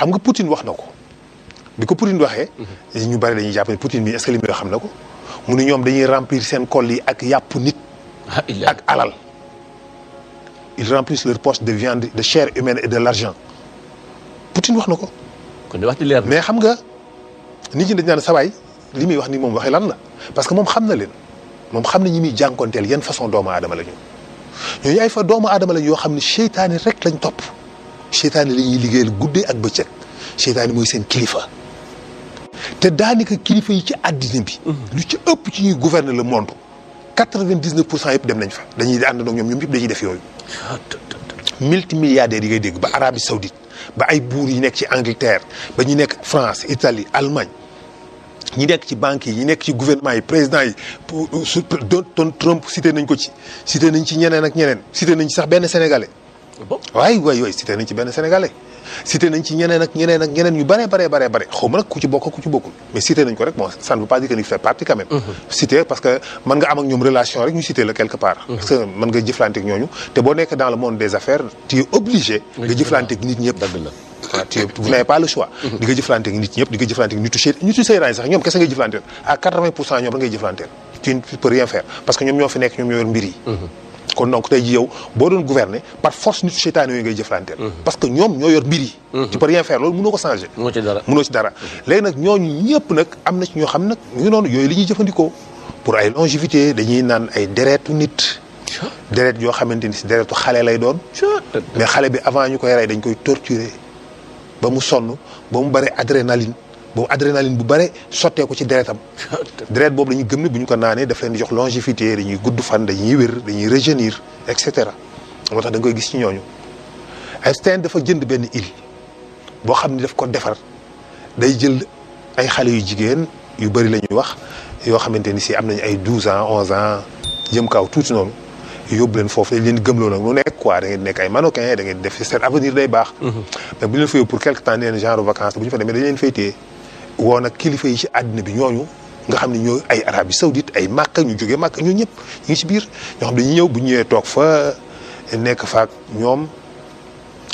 xam nga Poutine wax na ko bi ko Poutine waxee. ñu bari dañuy jàpp ne Poutine bi est-ce que li muy wax xam na ko mu ne ñoom dañuy remplir seen col yi ak yàpp nit. ak alal. ils remplissent leur poche de viande de chair humaine et de l'argent Poutine wax na ko. kon de wax ci leer na mais xam nga nit ñi dañ naan sawaay li muy wax ni moom waxee lan la parce que moom xam na leen moom xam na ñi muy jànkonteel yan façon doomu aadama la ñu. ñooñu ay fa doomu aadama lañ yoo xam ne seytaane rek lañ topp seytaane la ñuy liggéeyal guddee ak bëccëg seytaane mooy seen kilifa. te daanaka kilifa yi ci àddina bi. lu ci ëpp ci ñuy gouverner le monde 99% yëpp dem nañ fa dañuy ànd ak ñoom ñëpp dañuy def yooyu. multimilliardaires yi ngay dégg ba Arabie Saoudite ba ay buur yi nekk ci Angleterre ba ñu nekk France Italie Allemagne ñi nekk ci banques yi ñi nekk ci gouvernement yi président yi Trump cité nañ ko ci cité nañ ci ñeneen ak ñeneen cité nañ ci sax benn sénégalais. waay cité nañ ci benn sénégalais. cité nañ ci ñeneen ak ñeneen yu bare xaw ma nag ku ci bokk ku ci bokkul mais cité nañ ko rek bon ça ne veut pas dire que ni fait partie quand même. cité parce que mën nga am ak ñoom relation rek ñu cité la quelque part. parce que mën nga jëflante ak ñooñu te boo nekk dans le monde des affaires tu es obligé. nga jëflante ak nit ñëpp. dëgg la waaw vous n'avez pas le choix. di nga jëflante ak nit ñëpp di nga jëflante ak nitu seytaane sax ñoom kese ngay jëflanteel à 80% ñoom la ngay jëflanteel tu ne peux rien faire parce que ñoom ñoo fi nekk ñoom ñoo yor mbir yi. kon donc tey ji yow boo doon gouverner par force nitu seytaane yooyu ngay jëflanteel. parce que ñoom ñoo yor mbir yi. tu peux rien faire loolu mënoo ko changer. mënoo ci dara léegi nag ñooñu ñëpp nag am na ci ñoo xam nag ñu noonu yooyu li ñuy jëfandikoo pour ay longévité dañuy naan ay deretu nit. deret yoo xamante ni si deretu xale lay doon. mais xale bi avant ñu koy rey dañ koy torturer ba mu sonn ba mu bare adrénaline boobu adrénaline bu bare sottee ko ci deretam. deret boobu dañuy gëm ne bu ñu ko naanee daf leen di jox longévité dañuy gudd fan dañuy wér dañuy rajeunir et cetera. moo tax da nga koy gis ci ñooñu. Einstein dafa jënd benn île boo xam ni daf ko defar day jël ay xale yu jigéen yu bëri la ñuy wax yoo xamante ni si am nañu ay 12 ans 11 ans jëm kaw tuuti noonu yóbbu leen foofu dañ leen gëmloo nag lu nekk quoi da ngeen nekk ay mannequin da ngeen def seen avenir day baax. mais bu ñu leen fa yóbbu pour quelque temps nee na genre vacances bu ñu fa demee dañ leen fay téye woo nag kilifa yi ci àddina bi ñooñu nga xam ne ñoo ay Arabie Saoudite ay Makka ñu jógee Makka ñoo ñëpp ñu ngi ci biir ñoo xam dañuy ñëw bu ñu ñëwee toog fa nekk faak ñoom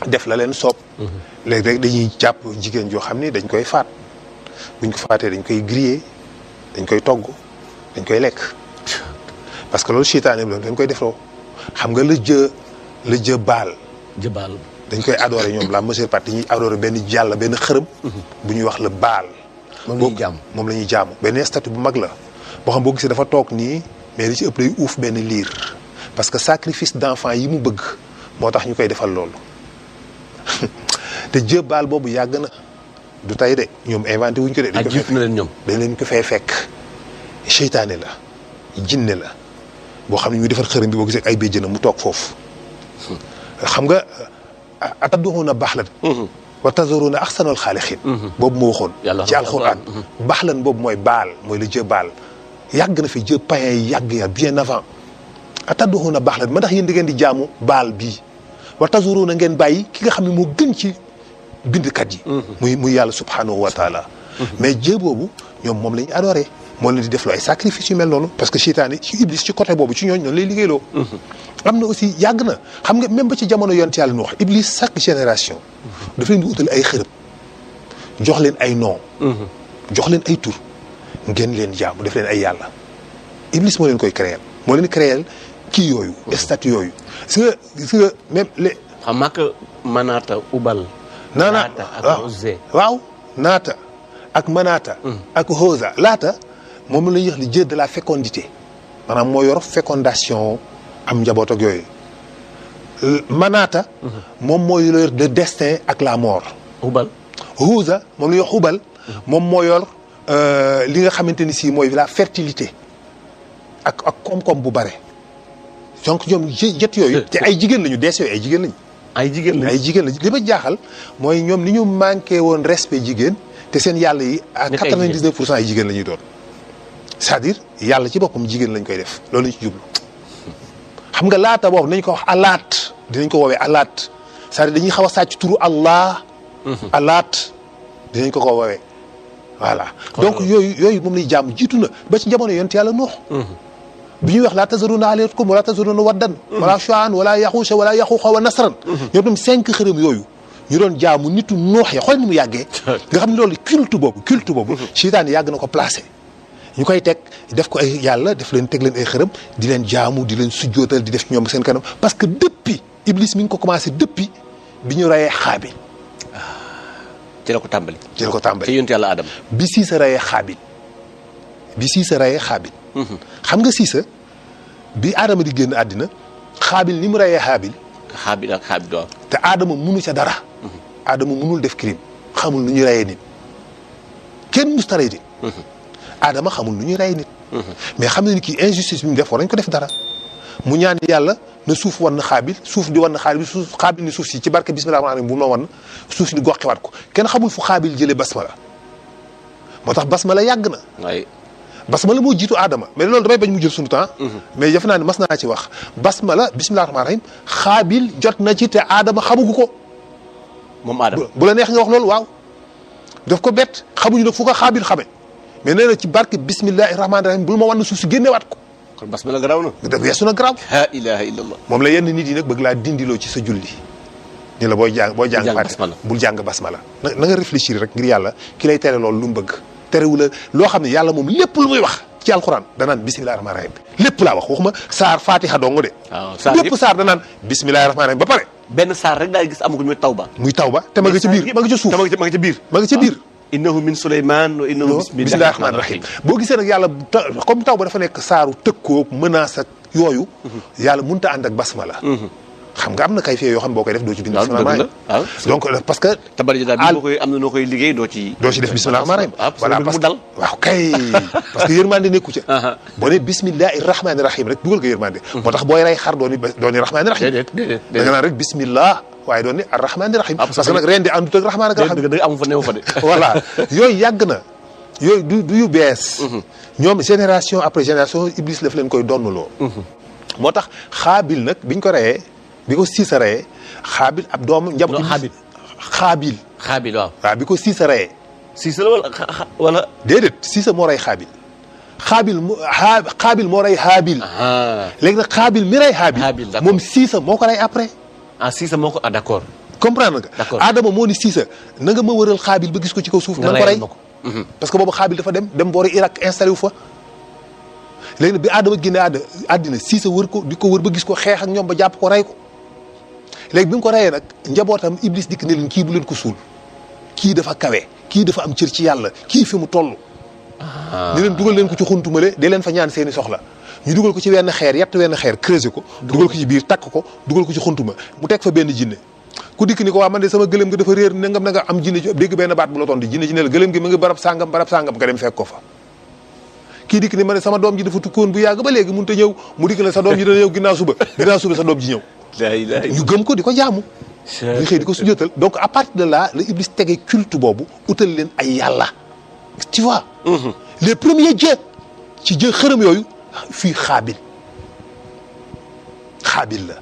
def la leen soob. léegi rek dañuy jàpp jigéen joo xam ni dañ koy faat buñ ko faatee dañ koy griller dañ koy togg dañ koy lekk parce que loolu seytaane bi dañ koy defloo xam nga la jë baal. jëbaal dañ koy adorer ñoom la majeure partie dañuy adorer benn jàll benn xërëm. bu ñuy wax la baal. moom la ñuy jaamu benn statue bu mag la boo xam boo gisee dafa toog nii mais li ci ëpp day uuf benn liir parce que sacrifice d'enfant yi mu bëgg moo tax ñu koy defal loolu te jë baal boobu yàgg na du tey de ñoom inventé wuñ ko de. ak jiitu na leen ñoom dañ leen ko fay fekk seytaane la jinne la boo xam ne ñu defar xërëm bi boo gisee ay béjjënam mu toog foofu xam nga atadduuna baxlan wa tazaruuna axsanal xaaliqiin boobu moo waxoon ci alxuraan baxlan boobu mooy baal mooy la jë baal yàgg na fi jë païen yi yàgg ya bien avant atadduuna baxlan ma ndax yéen da ngeen di jaamu baal bii wa tazaruuna ngeen bàyyi ki nga xam ne moo gën ci bindkat yi muy yàlla subhanahu wa taala mais jë boobu ñoom moom la ñu adoré moo leen di def loo ay sacrifice yu mel noonu parce que seytaane ci iblis ci côté boobu ci ñooñ noonu lay liggéeyloo am na aussi yàgg na xam nga même ba ci jamono yonent yàlla nu wax iblis chaque génération daf leen di utal ay xërëb jox leen ay nom jox leen ay tur ngeen leen jaamu def leen ay yàlla iblis moo leen koy créer moo leen créer kii yooyu statut yooyu si nga même les xam nga manaata ubal naata ak Uzza waaw naata ak manaata ak Hosa laata moom la ñuy wax le dieu de la fécondité maanaam moo yor fécondation am njaboot ak yooyu manaata moom moo yor le destin ak la mort ubal Hosa moom la ñuy wax ubal moom moo yor li nga xamante ni si mooy la fertilité ak koom-koom bu bare donc ñoom jet yooyu te ay jigéen lañu dees yooyu ay jigéen lañu ay jigéen lañu li ma jaaxal mooy ñoom ni ñu manqué woon respect jigéen te seen yàlla yi à 99% ay jigéen la ñuy doon c'est-à-dire yàlla ci boppam jigéen lañ koy def loolu lañ ci jublu xam nga laata boobu nañ ko wax alaat dinañ ko woowee alaat c'est-à-dire dañuy xaw a sàcc turu allah alaat dinañ ko woowee voilà donc yooyu moom lay jàmm jiitu na ba ci jamono yonent yàlla Nuux bi ñuy wax laa tazaruna alihatakum wala tazaruna waddan wala shu'an wala yaxuusa wala yaxuuqa wa nasran ñoom tam 5 xërëm yooyu ñu doon jaamu nitu noox ya xool ni mu yàggee nga xam ne loolu culte boobu seytaane yàgg na ko placé ñu koy teg def ko ay yàlla def leen teg leen ay xërëm di leen jaamu di leen sujjootal di def ñoom seen kanam parce que depuis Iblis mi ngi ko commencé depuis bi ñu rayee Xaabil ci la ko tàmbali ci ci yonent yàlla Adama bi Siisa rayee Xaabil xam nga Siisa bi Adama di génn àddina Xaabil ni mu rayee Xaabil waaw te Adama munu ca dara Adama munul def crime xamul nu ñuy rayee nit kenn musta rey nit Adama xamul nu ñuy rey nit mais xam na ni kii injustice bi mu def war nañ ko def dara mu ñaan yàlla na suuf wan na Xaabil suuf di wan na Xaabil ni suuf si ci barke bismillah rahmaan bu ma wan suuf si di goxiwaat ko kenn xamul fu Xaabil jëlee basmala moo tax basmala yàgg na basmala moo jiitu Adama mais loolu damay bañ mu jël suñu temps mais defe naa ne mas naa ci wax basmala bismillah rahmaan rahim Xaabil jot na ci te Adama xamugu ko moom Adama bu la neex nga wax loolu waaw daf ko bett xamuñu nag fu ko Xaabil xame mais nee na ci barke bismillahi rahmaani rahim bul ma wan suuf si génnewaat ko. kon basmala garaaw na. daf weesu na garaaw. la ilaha illallah. moom la yenn nit yi nag bëgg laa dindiloo ci sa julli. ni la booy jàng basmala bul jàng basmala. na nga réfléchir rek ngir yàlla ki lay tere loolu lu mu bëgg. terewu la loo xam ne yàlla moom lépp lu muy wax ci alxuraan danaan bismillahi rahmaani rahim lépp laa wax waxuma saar fatiha dong de. waaw saar yëpp lépp saar danaan bismillahi rahmaani rahim ba pare. benn saar rek daal gis amu ko muy tawba. muy tawba te ma nga ca biir ma nga ca suuf ma nga ca biir. ma nga ca biir. innahu min Suleymaan wa innahu bismillahi rahmaani rahim boo gisee nag yàlla comme taw ba dafa nekk saaru tëkkoog menace ak yooyu yàlla mënut a ànd ak basmala xam nga am na kay fee yoo xam boo koy def doo ci bind bismillahi donc parce que tabari daal bi boo koy am na noo koy liggéey doo ci def bismillahi rahmaani rahim voilà parce que mu dal waaw kay parce que yërmande nekku ca boo ne bismillahi rahmaani rahim rek dugal ko yërmande moo tax booy rey xar dooni rahmaani rahim da nga naan rek bismillah waaye doon ni arrahmaani rahim parce que nag ren di àndut ak rahmaan ak rahim dëgg amu fa newu fa de voilà yooyu yàgg na yooyu du yu bees ñoom génération après génération Iblis daf leen koy donnuloo moo tax Xaabil nag biñ ko reyee bi ko Siisa reyee Xaabil ab doomu njaboot Xaabil waaw bi ko Siisa reyee Siisa la wala déedéet Siisa moo rey Xaabil moo rey Haabil léegi nag Xaabil mi rey Haabil moom Siisa moo ko rey après Siisa moo ko d'accord comprendre nga Adama moo ni Siisa na nga ma wëral Xaabil ba gis ko ci kaw suuf na nga ko rey parce que boobu Xaabil dafa dem boori Irak installé wu fa léegi nag bi Adama génne àddina Siisa wër ko di ko wër ba gis ko xeex ak ñoom ba jàpp ko rey ko léegi bi mu ko reyee nag njabootam Iblis dikk ne leen kii bu leen ko suul kii dafa kawe kii dafa am cër ci yàlla kii fi mu toll ni leen dugal leen ko ci xuntumale de leen fa ñaan seeni soxla ñu dugal ko ci wenn xeer creuser ko dugal ko ci biir takk ko dugal ko ci xuntuma mu teg fa benn jinne ku dikk ni ko waa man de sama gëlëm nga dafa réer nangam na nga am jinne ci dégg benn baat bu la toon di jinne ci ne la gëlëm gi mu ngi barab sàngam nga dem fekk ko fa kii dikk ni ma ne sama doom ji dafa tukkoon bu yàgg ba léegi mënut a ñëw mu dikk ne sa doom ji dana ñëw ginnaaw suba sa doom ji ñëw ñu gëm ko di ko jaamu ñu xëy di ko sujjóotal donc à partir de là la Iblis tegee culte boobu utal leen ay yàlla tu vois les premiers dieux ci jë xërëm yooyu fii Xaabil la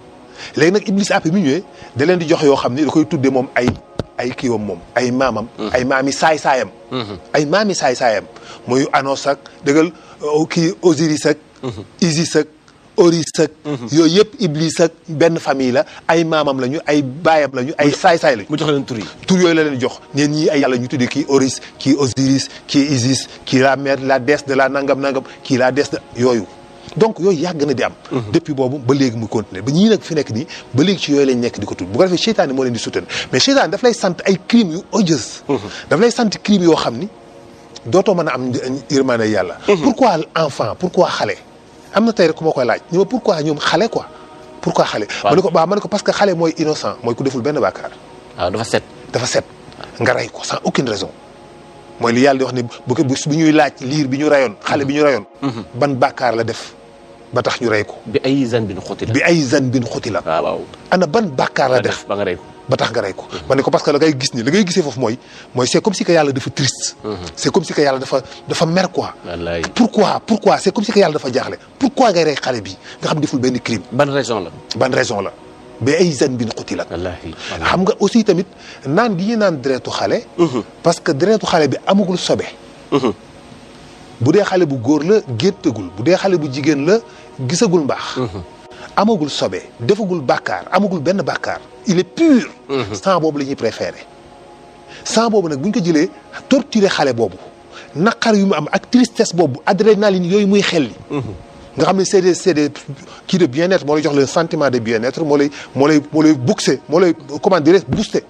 léegi nag Iblis après mi ñëwee da leen di jox yoo xam ni da koy tuddee moom ay kiiwam moom ay maamam ay maami saay-saayam mooy Anos ak dëggal kii Osiris ak Isis ak Oris ak yooyu yëpp Iblis ak benn famille la ay maamam lañu ay baayam lañu ay saay-saay lañu mu jox leen tur yooyu la leen jox neen ñii ay yàlla ñu tuddee kii Oris kii Osiris kii Isis kii la mère la déesse de la nangam kii la déesse de yooyu donc yooyu yàgg na di am depuis boobu ba léegi mu continuer ba ñii nag fi nekk nii ba léegi ci yooyu lañ nekk di ko tudd bu ko defee seytaane moo leen di soutenir mais seytaane daf lay sant ay crimes yu odieux daf lay sant crimes yoo xam ni dootoo mën a am yërmande yàlla pourquoi enfant pourquoi xale am na tey rek ku ma koy laaj ñu ma pourquoi ñoom xale quoi pourquoi xale ma ne ko parce que xale mooy innocent mooy ku deful benn bàkkaar waaw dafa set nga rey ko sans aucune raison mooy li yàlla di wax ne bu ñuy laaj liir bi ñu rayoon xale bi ñu rayoon ban bàkkaar la def ba tax ñu rey ko bi ay zanbin xutila waaw ana ban bàkkaar la def ba nga rey ko ba tax nga rey ko ma ne ko parce que la ngay gis ni la ngay gisee foofu mooy c'est comme si que yàlla dafa triste c'est comme si que yàlla dafa mer quoi pourquoi c'est comme si que yàlla dafa jaaxle pourquoi ngay rey xale bi nga xam deful benn crime ban raison la ba ay zanbin xutila xam nga aussi tamit naan gi ñu naan deretu xale parce que deretu xale bi amagul sobe bu dee xale bu góor la géttagul bu dee xale bu jigéen la gisagul mbaax amagul sobe defagul bàkkaar amagul benn bàkkaar il est pur. sang boobu la ñuy préféré. sang boobu nag bu ñu ko jëlee torturer xale boobu naqar yu mu am ak tristesse boobu adrénaline yooyu muy xelli. nga xam ne c'est des kii de bien-être moo lay jox le sentiment de bien-être moo lay booster moo lay comment dire booster.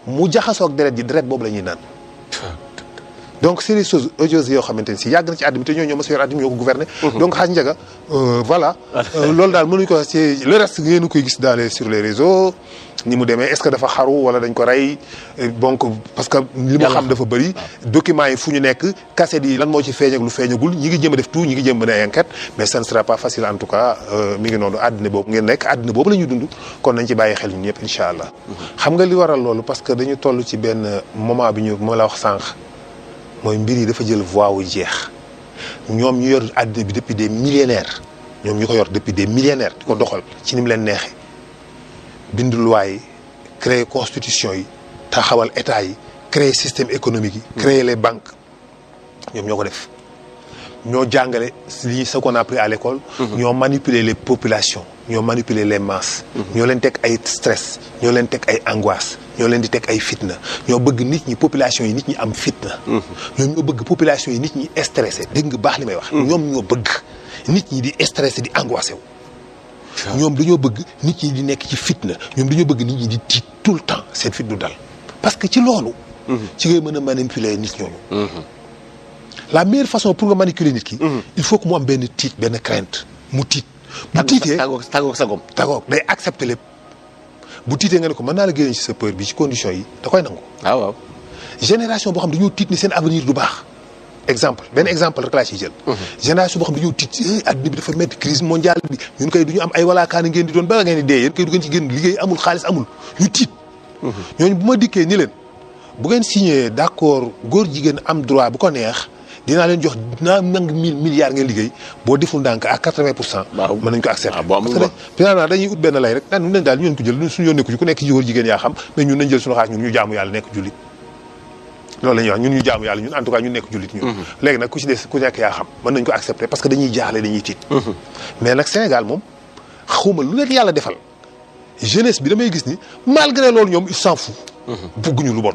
mu jaxasoo ak deret ji deret boobu la ñuy naan. donc c'est des choses odieuses yoo xamante ne si yàgg na ci àddina te ñoo mos a yor àddina ñoo ko gouverner. donc xaaj njaga voilà. loolu daal mënuñ ko ci le reste ngeen koy gis sur les réseaux ni mu demee est-ce que dafa xaru wala dañ ko rey donc parce que li ma xam dafa bëri. documents yi fu ñu nekk cassette yi lan moo ci feeñ ak lu feeñagul ñi ngi jëm a def tout ñi ngi jëm a def enquête mais ça ne sera pas facile en tout cas mi ngi noonu àddina boobu ngeen nekk àddina boobu la ñuy dund kon nañ ci bàyyi xel ñun ñëpp incha allah. xam nga li waral loolu parce que dañu toll ci benn moment bi ñu moo la wax sànq. mooy mbir yi dafa jël voie wu jeex ñoom ñu yor àddina bi depuis des millénaires ñoom ñu ko yor depuis des millénaires di ko doxal ci ni mu leen neexee bind loi yi créer constitution yi taxawal état yi créer système économique yi. créer les banques ñoom ñoo ko def. ñoo jàngale li ce qu'on a appris à l'école. ñoo manipuler les populations ñoo manipuler les masses. ñoo leen teg ay stress ñoo leen teg ay angoisse ñoo leen di teg ay fitna ñoo bëgg nit ñi population yi nit ñi am fitna. ñoom ñoo bëgg population yi nit ñi stressé dégg nga baax li may wax. ñoom ñoo bëgg nit ñi di stressé di angoissé wu. ñoom dañoo bëgg nit ñi di nekk ci fitna ñoom dañoo bëgg nit ñi di tiit tout le temps seen fit du dal parce que ci loolu. ci ngay mën a manipuler nit ñooñu. la meilleure façon pour nga manipuler nit ki. il faut que mu am benn tiit benn crainte mu tiit. bu tiitee tàggoog sagom. tàggoog day accepter lépp bu tiitee nga ne ko mën naa la génne ci sa peur bi ci condition yi da koy nangu. waaw. génération boo xam dañoo tiit ni seen avenir du baax exemple benn exemple rek laa ciy jël. génération boo xam dañoo tiit adduna bi dafa métti crise mondiale bi ñun koy du ñu am ay walaakaana ngeen di doon ba ngeen di dee yéen koy du ngeen ci génn liggéey amul xaalis amul ñu tiit. ñooñu bu ma dikkee ni leen bu ngeen signé d'accord góor jigéen am droit bu ko neex. dinaa leen jox dinaa nangu 1000 milliards ngeen liggéey boo deful ndànk à 80%. waaw mën nañu ko accepter. parce que finalement dañuy ut benn lay rek naan ñu daal ñu ko jël suñu yoon nekku ci ku nekk ci góor jigéen yaa xam mais ñun nañ jël suñu xaalis ñun ñu jaamu yàlla nekk jullit. loolu la ñuy wax ñun ñu jaamu yàlla ñun en tout cas ñun nekk jullit ñun. léegi nag ku ci des ku nekk yaa xam mën nañ ko accepter parce que dañuy jaaxle dañuy tiit. mais nag Sénégal moom xawma lu leen yàlla defal jeunesse bi damay gis ni malgré loolu ñoom ils s'en fout. bugguñu lu bon.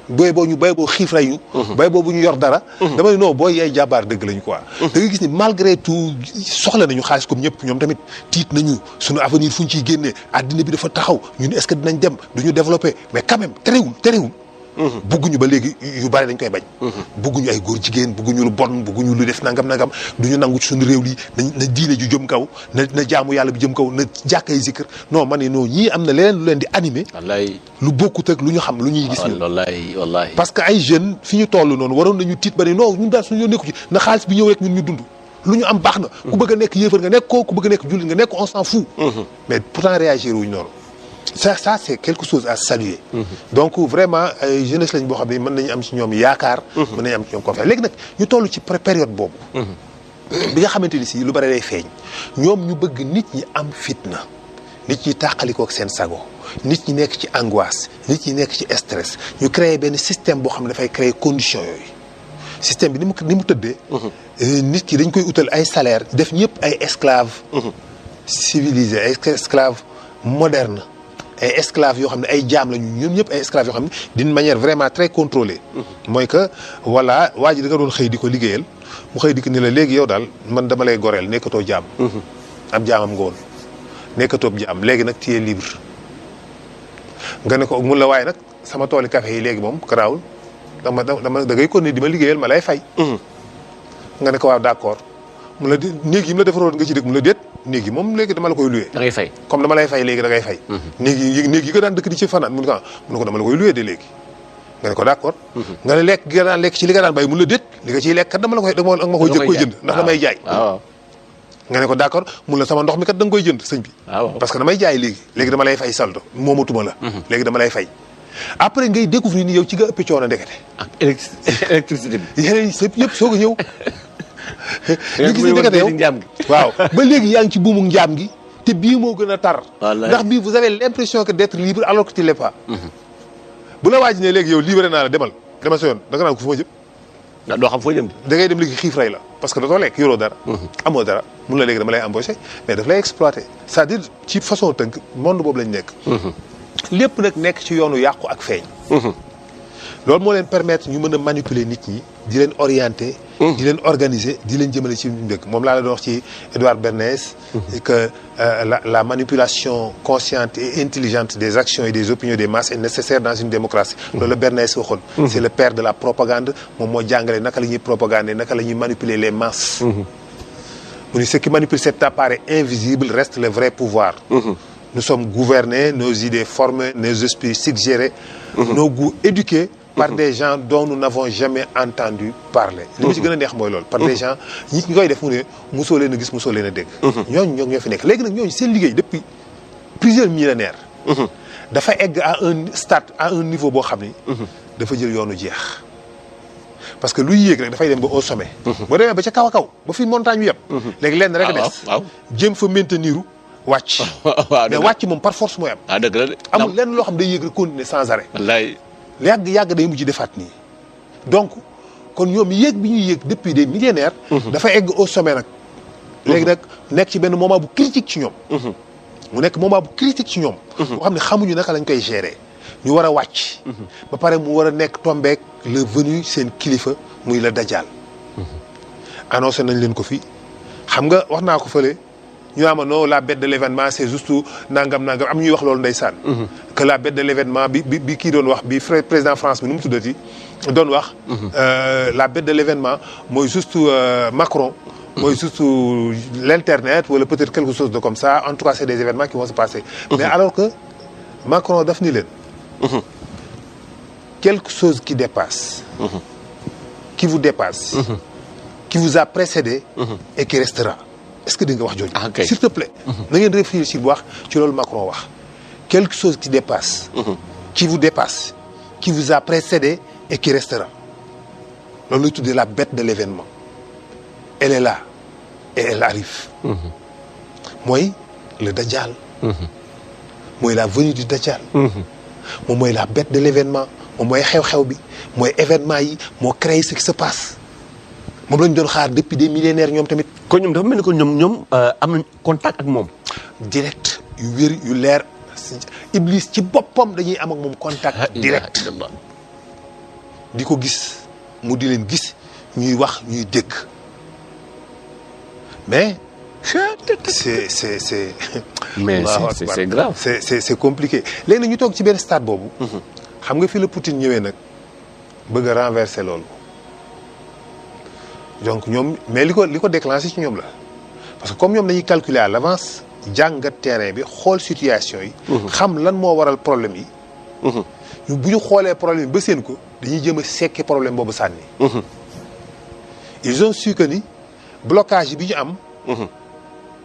booy boo xiif rey ñu. booy boobu ñu yor dara. dama ne non booy yaay jàmbaar dëgg lañu quoi. da nga gis ni malgré tout soxla nañu xaalis comme ñëpp ñoom tamit tiit nañu suñu avenir fu ñu ciy génnee àddina bi dafa taxaw ñun est-ce que dinañ dem duñu développer mais quand même terewul. bugguñu ba léegi yu bari dañ koy bañ. bugguñu ay góor jigéen bugguñu lu bon bugguñu lu def nangam duñu nangu ci suñu réew lii na diine ju jëm kaw na jaamu yàlla bi jëm kaw na jàkkay zikr non man ne non ñii am na leneen lu leen di animé. wallaay lu bokkut ak lu ñu xam lu ñuy gis. wallaay parce que ay jeunes fi ñu toll noonu waroon nañu tiit ba ne non ñun daal suñu yoon nekku ci na xaalis bi ñëw rek ñun ñu dund. lu ñu am baax na. ku bëgg a nekk yéefar nga nekk ko ku bëgg a nekk jullit nga nekk on s'en fout. mais pourtant réagir wuñ noonu. ça c'est quelque chose à saluer. donc vraiment ay jeunesse lañ boo xam ne mën nañu am ci ñoom yaakaar. mën nañu am ci ñoom confiance léegi nag ñu toll ci période boobu. bi nga xamante ni si lu bari day feeñ. ñoom ñu bëgg nit ñi am fitna. nit ñi tàqalikoo ak seen sago. nit ñi nekk ci angoisse. nit ñi nekk ci stress. ñu créer benn système boo xam ne dafay créer conditions yooyu. système bi ni mu tëddee. nit ki dañ koy utal ay salaire def ñëpp ay esclaves. civilisés ay esclaves modernes. ay esclaves yoo xam ne ay jaam lañu ñoom ñëpp ay esclaves yoo xam ne d'une manière vraiment très contrôlée. mooy que voilà waa ji da nga doon xëy di ko liggéeyal mu xëy di ko ni la léegi yow daal man dama lay goreel nekkatoo jaam. ab jaamam nga woon nekkatoo jaam léegi nag tu es libre. nga ne ko mun la waaye nag sama tooli café yi léegi moom garaawul da ngay continuer di ma liggéeyal ma lay fay. nga ne ko waaw d'accord mu la néeg yi mu la defaroon nga ci dëkk mu la déet. néeg yi moom léegi dama la koy loué. da ngay fay comme dama lay fay léegi da ngay fay. néeg yi nga daan dëkk di ci fanaan mun ko dama la koy loué de léegi. nga ne ko d'accord. nga ne lekk gi nga daan lekk ci li nga daan bay mun la déet li nga ciy lekk kat dama la koy da nga ma koy jënd ndax damay jaay. nga ne ko d'accord mun la sama ndox mi kat da nga koy jënd sëñ bi. parce que damay jaay léegi dama lay fay saldo moomatuma la. léegi dama lay fay. après ngay découvrir ni yow ci nga ëpp coono ndekete. ak électricité bi. yeneen yëpp soog a ñëw. ñu gis ni ndekete yow waaw ba léegi yaa ngi ci buumu njaam gi te bii moo gën a tar. ndax bii vous avez l'impression que d'être libre alors que tu l'es pas. bu la waaj ne léegi yow libéré naa la demal sa yoon da nga naan ko fu ma jëm. ndax doo xam foo jëm. da ngay dem léegi xiif rey la parce que dootoo lekk yoroo dara. amoo dara mun la léegi dama lay embaucher mais daf lay exploiter c'est-à-dire ci façon tënk monde boobu lañ nekk. lépp nag nekk ci yoonu yàqu ak feeñ. loolu moo leen permettre ñu mën a manipuler nit ñi di leen orienter. di leen organiser di leen jëmale ci ñu dëkk moom laa la doon wax ci Edouard Bernays. que la manipulation consciente et intelligente des actions et des opinions des masses est nécessaire dans une démocratie. loolu la Bernays waxoon. c'est le père de la propagande moom moo jàngale naka la ñuy propagander naka la ñuy manipuler les masses. mu ni ce qui manipule cet appareil invisible reste le vrai pouvoir. Nous sommes gouvernés, nos idées formées, nos esprits suggérés, nos goûts éduqués par des gens dont nous n'avons jamais entendu parler. li ma ci gën a neex mooy loolu. par des gens ñi koy def mu ne mosoo leen a gis mosoo leen a dégg. ñooñu ñoo fi nekk léegi nag ñooñu seen liggéey depuis plusieurs millénaires. dafa egg à un stade à un niveau boo xam ni. dafa jël yoonu jeex. parce que luy yéeg rek dafay dem ba au sommet. boo demee ba ca kaw a kaw ba fi montagne bi yem. léegi lenn rek a des. jéem fa maintenir wàcc. mais wàcc moom par force mooy am. dëgg la de. amul lenn loo xam day yéeg rek continuer sans arrêt. wallaay. yàgg day mujj defaat nii. donc kon ñoom yéeg bi ñuy yéeg depuis des millénaires. dafa egg au sommet nag. léegi nag nekk ci benn moment bu critique ci ñoom. mu nekk moment bu critique ci ñoom. boo xam ne xamuñu naka lañ koy gérer. ñu war a wàcc. ba pare mu war a nekk tombeek le venu seen kilifa muy la Dajjal. annoncé nañ leen ko fii xam nga wax naa ko fële. ñu naan ma non la bête de l'événement c'est juste nangam am ñuy wax loolu ndeysaan. que la bête de l'événement bi kii doon wax bi président France bi nu mu tuddati doon wax. la bête de l'événement mooy juste Macron. mooy juste l'internet wala peut-être quelque chose de comme ça en tout cas c'est des événements qui vont se passer. mais alors que Macron daf ni leen. quelque chose qui dépasse. qui vous dépasse. qui vous a précédé. et qui restera. est-ce que di nga wax jooju. s'il te plaît. na ngeen réfléchir bu wax ci loolu Macron wax. quelque chose qui dépasse. qui vous dépasse. qui vous a précédé et qui restera. loolu lay tuddee la bête de l'événement. elle est là et elle arrive. mooy le Dajjal. mooy la venue du Dajjal. moom mooy la bête de l'événement moom mooy xew-xew bi mooy événement yi moo créé ce qui se passe. moom lañ doon xaar depuis des millénaires ñoom tamit. kon ñoom dafa mel ni que ñoom am nañ contact ak moom. direct yu wér yu leer Iblis ci boppam dañuy am ak moom contact direct. di ko gis mu di leen gis ñuy wax ñuy dégg mais. c'est mais c'est grave. c'est compliqué léegi nag ñu toog ci benn stade boobu. xam nga fi la Poutine ñëwee nag bëgg a renverser loolu. donc ñoom mais li ko déclenché ci ñoom la parce que comme ñoom dañuy calculer à l'avance jàngat terrain bi xool situation yi. xam lan moo waral problème yi. bu ñu xoolee problème yi ba seen ko dañuy jëm a sekki problème boobu sànni. ils ont su que ni blocage bi ñu am.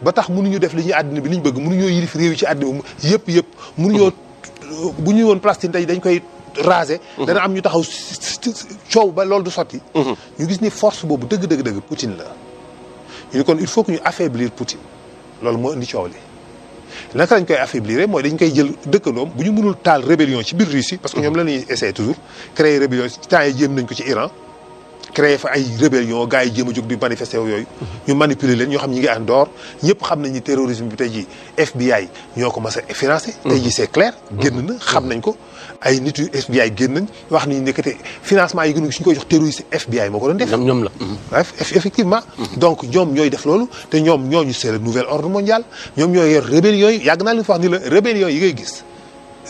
ba tax mënuñu def li ñuy àddina bi li ñu bëgg mënuñoo yilif réew yi ci àddina bi yëpp mënuñoo bu ñuy woon Palestine tey dañ koy raser. dana am ñu taxaw coow ba loolu du sotti. ñu gis ni force boobu dëgg Poutine la. ñu ne kon il faut que ñu affaiblir Poutine loolu moo indi coow li naka lañ koy affaiblir mooy dañ koy jël dëkkandoom bu ñu mënul taal rébellion ci biir Russie parce que ñoom la ñuy essayer toujours créer rébellion ci temps yi jéem nañ ko ci Iran. créer fa ay rébellion gars yi jéem a jóg di manifester yooyu. ñu manipuler leen ñoo xam ñi ngi en dehors ñëpp xam nañ ni terrorisme bi tey jii FBI ñoo ko mas a financé. tey jii c'est clair. génn na xam nañ ko ay nit yu FBI génn nañ wax ni nekkate financement yi gën suñ koy jox terroriste FBI moo ko doon def. ñoom la. waaw effectivement. donc ñoom ñooy def loolu te ñoom ñooñu c'est le nouvel ordre mondial ñoom ñooy yor rébellion yi yàgg naa leen fa wax ni la rébellion yi ngay gis.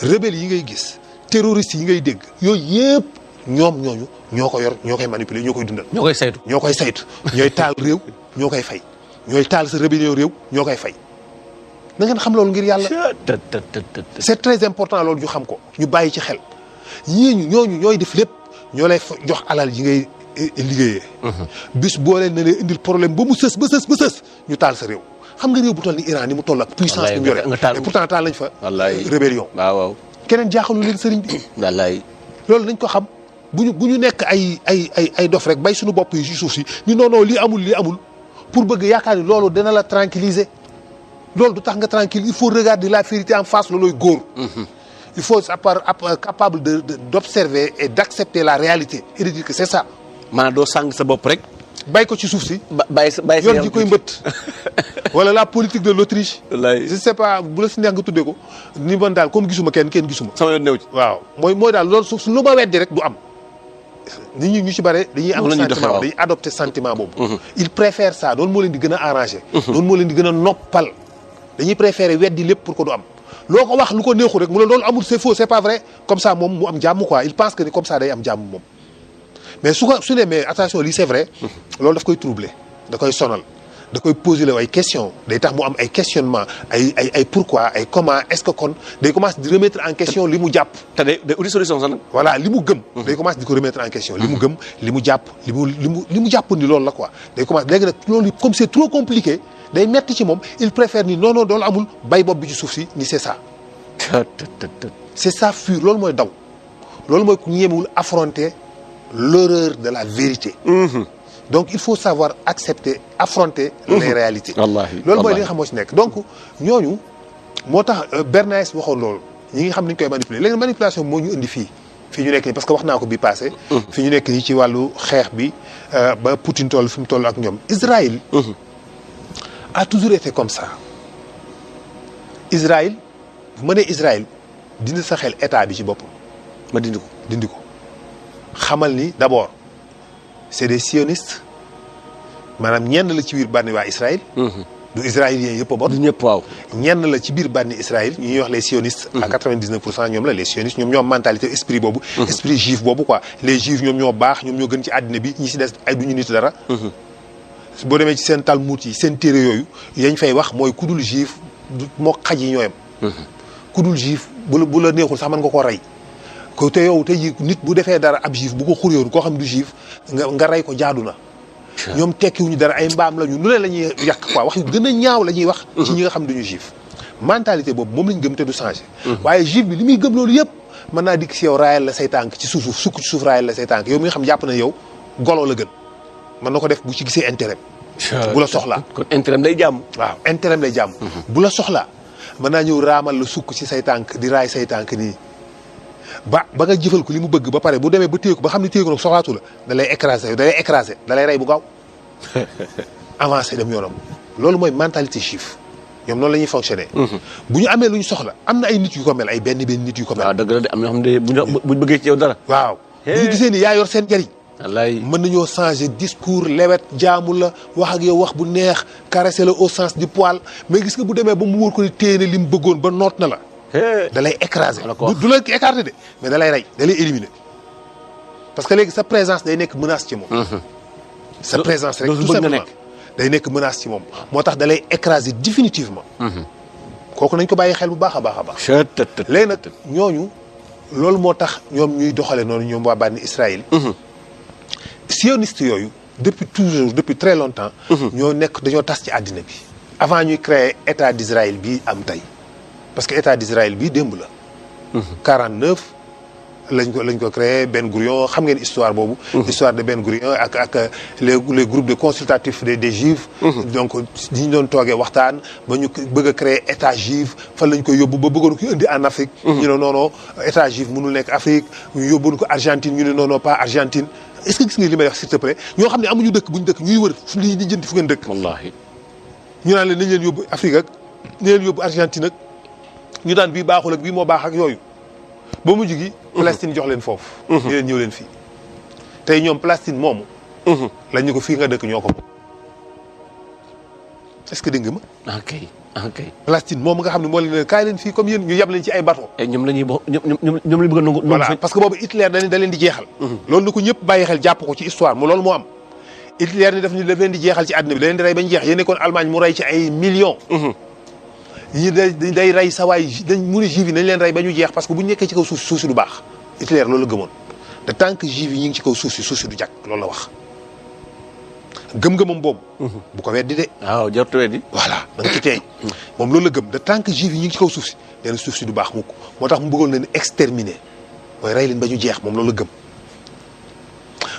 rebelle yi ngay gis terroristes yi ngay dégg yooyu yëpp ñoom ñooñu ñoo ko yor ñoo koy manipuler ñoo koy dundal. ñoo koy saytu ñooy taal réew ñoo koy fay ñooy taal sa rébellion réew ñoo koy fay. na ngeen xam loolu ngir yàlla. c'est très important loolu ñu xam ko ñu bàyyi ci xel ñooñu ñooy def lépp ñoo lay jox alal yi ngay liggéeyee. bis boo leen ne leen indil problème ba mu sës ñu taal sa réew. xam nga réew bu toll ni Iran ni mu toll ak puissance bi mu yore et pourtant taal lañ fa. rébellion waaw. keneen jaaxalu leen sëriñ bi. wallaay. loolu nañ ko xam bu ñu nekk ay dof rek bay suñu bopp yi ci suuf si ñu non lii amul pour bëgg yaakaar ni loolu dina la tranquilliser loolu du tax nga tranquille il faut regarder la vérité en face loolooy góor. il faut être capable d'observer et d'accepter la réalité et de dire que c'est ça maanaam doo sàng sa bopp rek. bay ko ci suuf si. bàyyi sa yor ji koy mbëtt. wala la politique de l'Autriche. wallaay je sais pas bu la si neex nga tuddee ko ni man daal comme gisuma kenn gisuma. sama yoon new ci. waaw mooy daal loolu su lu ma weddi rek du am. nit ñi ñu ci bare dañuy am sentiment dañuy adopté sentiment boobu. ils préfèrent ça loolu moo leen di gën a arrangé. loolu moo leen di gën a noppal. dañuy préféré weddi lépp pour que du am. loo ko wax lu ko neexul rek mu ne loolu amul c'est faux c'est pas vrai comme ça moom mu am jàmm quoi il pense que ni comme ça day am jàmm moom. mais su ne mais attention lii c'est vrai. loolu daf koy troubler da koy sonal da koy poser la ay questions day tax mu am ay questionnement ay pourquoi ay comment est-ce que kon day commencer di remettre en question li mu jàpp. te day uti solution sax nag. voilà li mu gëm. day commencer di ko remettre en question li mu gëm li mu jàpp li mu jàpp ni loolu la quoi day commencer léegi nag loolu comme c'est trop compliqué day metti ci moom il préfère ni non loolu amul bay bopp bi ci suuf si ni c'est ça. c'est ça fuir loolu mooy daw loolu mooy ku ñemewul affronter l'horreur de la vérité. donc il faut savoir accepter affronter les réalités. wallaahi loolu mooy li nga xam moo ci nekk donc ñooñu moo tax Bernays waxoon loolu ñi nga xam ni ñu koy manipuler léegi manipulation moo ñu indi fii ñu nekk nii parce que wax naa ko bi passé. fi ñu nekk nii ci wàllu xeex bi ba Poutine toll fi mu toll ak ñoom Israël. a toujours été comme ça. Israël bu ma nee Israël dindi sa xel état bi ci boppam. ma dindi ko. xamal ni d'abord c'est des sionistes maanaam ñenn la ci biir bànni waa Israël. du israélien yëpp a bot. du ñëpp waaw. ñenn la ci biir bànni Israël ñu ñuy wax les sionistes. à 99% ñoom la les sionistes ñoom ñoo am mentalité esprit boobu. esprit juif boobu quoi les juifs ñoom ñoo baax ñoom ñoo gën ci àddina bi ñi ci des ay duñu nit dara. boo demee ci seen Talmud yi seen téere yooyu yañ fay wax mooy ku dul juif moo xaj yi ñooyam. ku dul juif bu la neexul sax mën nga koo rey. ko te yow tey jii nit bu defee dara ab juif bu ko xuryoon koo xam du juif nga rey ko jaadu na. ñoom tekkiwuñu dara ay mbaam lañu nu leen la ñuy yàq quoi wax yu gën a ñaaw la ñuy wax. ci ñi nga xam duñu juif. mentalité boobu moom lañ gëm te du changé. waaye juif bi li muy gëm loolu yëpp mën naa dikk si yow raayal la say tànk ci suuf sukk ci suuf raayal la say tànk yow mi nga xam jàpp na yow golo la gën mën na ko def bu ci gisee intérêt. bu la soxlaa kon intérêt lay jàmm. waaw intérêt lay jàmm. bu la soxlaa mën naa ñëw raamal la sukk ci say tànk di raay say tànk nii ba nga jëfal ko li mu bëgg ba pare bu demee ba téye ko ba xam ne téye ko nag soxlaatu la da lay écraser da lay rey bu gaaw avancé dem yoonam. loolu mooy mentalité juif ñoom noonu la ñuy fonctionner. bu ñu amee lu ñu soxla am na ay nit yu ko mel ay benn nit yu ko mel. waaw dëgg la de am na xam ne bu ñu bëggee ci yow dara. waaw bu ñu gisee ni yaa yor seen njariñ. wallaay mën nañoo changer discours lewet jaamu la wax ak yow wax bu neex caresser la au sens du poil mais gis nga bu demee ba mu wóor ko ni téye na li mu bëggoon ba noot na la. da lay écraser. du la écarter de mais da lay rey da lay éliminer. parce que léegi sa présence day nekk menace ci moom. sa présence rek tout simplement day nekk menace ci moom. moo tax da lay écraser définitivement. kooku nañ ko bàyyi xel bu baax a baax a baax. léegi nag ñooñu loolu moo tax ñoom ñuy doxale noonu ñoom waa bànni Israël. sionistes yooyu depuis très longtemps. dañoo tas ci àddina bi. avant ñuy créer état d'Israël bii am tey parce que état d'Israël bii démb la. 49 lañ ko créé Ben Gurion xam ngeen histoire boobu. histoire de Ben Gurion ak les groupes de consultatifs des juifs. donc ñi ñu doon toogee waxtaan ba ñu bëgg a créer état juif fan lañ ko yóbbu ba bëggoon ko indi en Afrique. ñu ne non état juif mënul nekk Afrique ñu yóbbuwoon ko Argentine ñu ne non pas Argentine. est-ce que gis nga li may wax s'il te plaît ñoo xam ne amuñu dëkk buñ dëkk ñuy wër fu li jënd fu ngeen dëkk. wallaahi. ñu naan leen nañ leen yóbbu Afrique ak nañ leen yóbbu Argentine ak ñu daan bii baaxul ak bii moo baax ak yooyu ba mujj gi. Palestine jox leen foofu. ñu leen ñëw leen fii tey ñoom Palestine moomu. lañ ñu ko fii nga dëkk ñoo ko moom. est-ce que dégg nga ma. ok. Palestine moom nga xam ne moo leen kaay leen fii comme yéen ñu yab leen ci ay bateau. ñoom la ñuy ñoom la bëgg a nangu. voilà parce que boobu Hitler da leen di jeexal. loolu na ko ñëpp bàyyi xel jàpp ko ci histoire mu loolu moo am. Hitler ni daf leen di jeexal ci àddina bi da leen di rey bañ jeex yéen nekkoon Allemagne mu rey ci ay millions. ñi day rey sa waay mu ne juif yi nañ leen rey ba ñu jeex parce que bu ñu nekkee ci kaw suuf si du baax. Hitler loolu la gëmoon de tant que juif yi ñu ngi ci kaw suuf si du jàkk loolu la wax. gëm-gëmam boobu. bu ko weddi de. waaw jarut weddi. voilà da nga ci tey moom loolu la gëm de tant que juif yi ñu ngi ci kaw suuf si nee na suuf si du baax mukk moo tax mu bëggoon leen exterminer mooy rey leen ba ñu jeex moom loolu la gëm.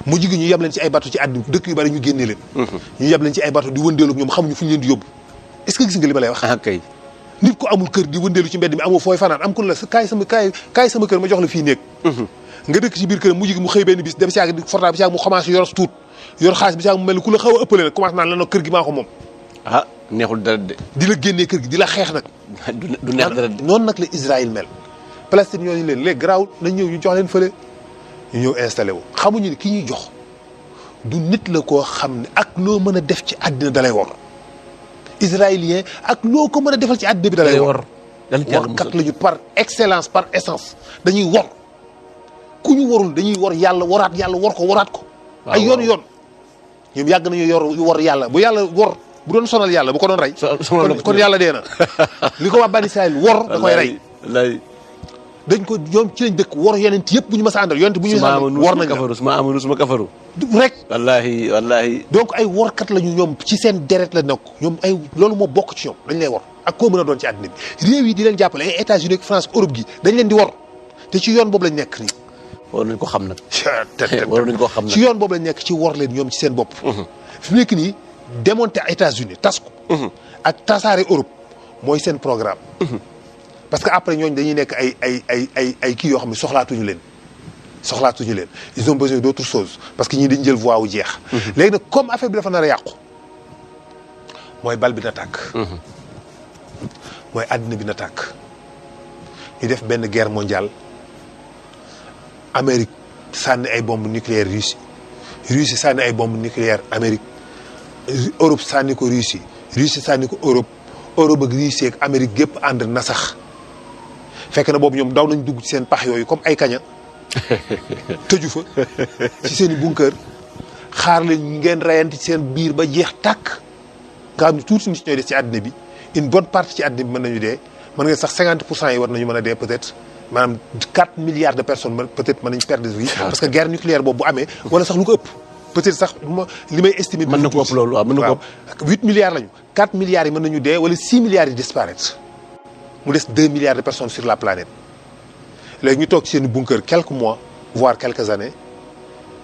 mu jigi ñu yab leen ci ay bateau ci àddina dëkk yu bari ñu génnee leen. ñu yab leen ci ay bateau di wëndeelu ak ñoom xamuñu fu ñu leen di yóbbu est-ce que gis nga li ma lay wax. kay. nit ko amul kër di wëndeelu ci mbedd mi amoo fooy fanaan am ku la kaay sama kër ma jox la fii néeg. nga dëkk ci biir këram mujj gi mu xëy benn bis dem si yàgg di fortaal bi si yàgg mu commencé yor tuut yor xaalis bi si yàgg mu mel ni ku la xaw a ëppale nag commencé naan la nag kër gi maa ko moom. ah neexul dara de. di la génnee kër gi di la xeex nag. du neex dara de. noonu nag la Israël mel. Palestine ñooñu leen léegi garaawul nañ ñëw ñu jox leen fële ñu ñëw installé wu xamuñu ni ki ñuy jox du nit la koo xam ne ak loo mën a def ci àddina dalay wor. israélien ak loo ko mën a defal ci àddina bi dalay wor. workat lañu par excellence par essence dañuy wor ku ñu warul dañuy wor yàlla waraat yàlla wor ko waraat ko. ay yoon yoon ñoom yàgg nañu yor wor yàlla bu yàlla wor bu doon sonal yàlla bu ko doon rey. kon yàlla dee na li ko waa Bani Israël wor da koy rey. dañ ko ñoom ci lañ dëkk wor yonent yëpp bu ñu mës a àndal yonent bu ñu wor nañ la suma amanu suma kafaru rek wallahi donc ay workat lañu ñoom ci seen deret la nekk ñoom ay loolu moo bokk ci ñoom dañ lay wor ak koo mën a doon ci àddina bi réew yi di leen jàppale ay États-Unis ak France Europe gi dañ leen di wor te ci yoon boobu lañ nekk nii war nañ ko xam nag war nañ ko xam nag ci yoon boobu lañ nekk ci wor leen ñoom ci seen bopp fi mu nekk nii démonter États-Unis tas ko ak tasaare Europe mooy seen programme parce que après ñooñu dañuy nekk ay kii yoo xam ne soxlaatuñu leen ils ont besoin d'autre chose parce que ñii dañu jël voie wu jeex. léegi nag comme affaire bi dafa nar a yàqu mooy bal bi na tàkk. mooy àddina bi na tàkk ñu def benn guerre mondiale Amérique sànni ay bombe nucléaire Russie sànni ay bombe nucléaire Amérique Europe sànni ko Russie sànni ko Europe ak Russie ak Amérique gépp ànd na sax. fekk na boobu ñoom daw nañ dugg ci seen pax yooyu comme ay kaña tëju fa ci seen i bunker xaar leen ngeen reyante ci seen biir ba jeex tàkk nga xam ne tuuti nit ñooy des ci àddina bi une bonne partie ci àddina bi mën nañu dee mën ngeen sax 50% yi war nañu mën a dee peut-être maanaam 4 milliards de personnes peut-être mën nañu perdre vie parce que guerre nucléaire boobu bu amee wala sax lu ko ëpp peut-être sax li may estimer mën na ko ëpp loolu waaw mën na ko ëpp 8 milliards lañu 4 milliards yi mën nañu dee wala 6 milliards yi disparaître mu des 2 milliards de personnes sur la planète léegi ñu toog ci seen bunker quelques mois voire quelques années